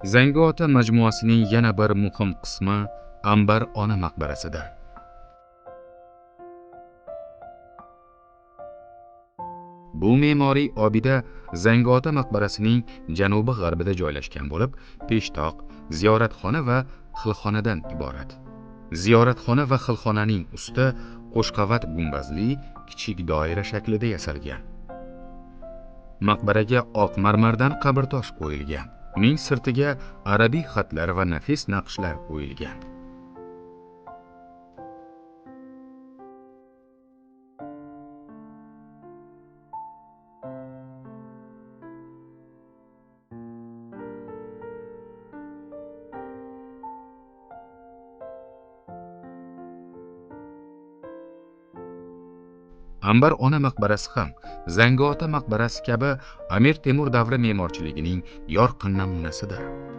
Zangiota majmuasining yana bir muhim qismi Anbar ona maqbarasidir. Bu me'moriy obida Zangiota maqbarasining janubi-g'arbida joylashgan bo'lib, peshtoq, ziyoratxona va xilxonadan iborat. Ziyoratxona va xilxonaning usti qo'shqavat gumbazli kichik doira shaklida yasalgan. Maqbaraga oq marmardan qabrtosh qo'yilgan. Uning sirtiga arabiy xatlar va nafis naqshlar qo'yilgan. Anbar ona maqbarasi ham Zangiota maqbarasi kabi Amir Temur davri me'morchiligining yorqin namunasidir.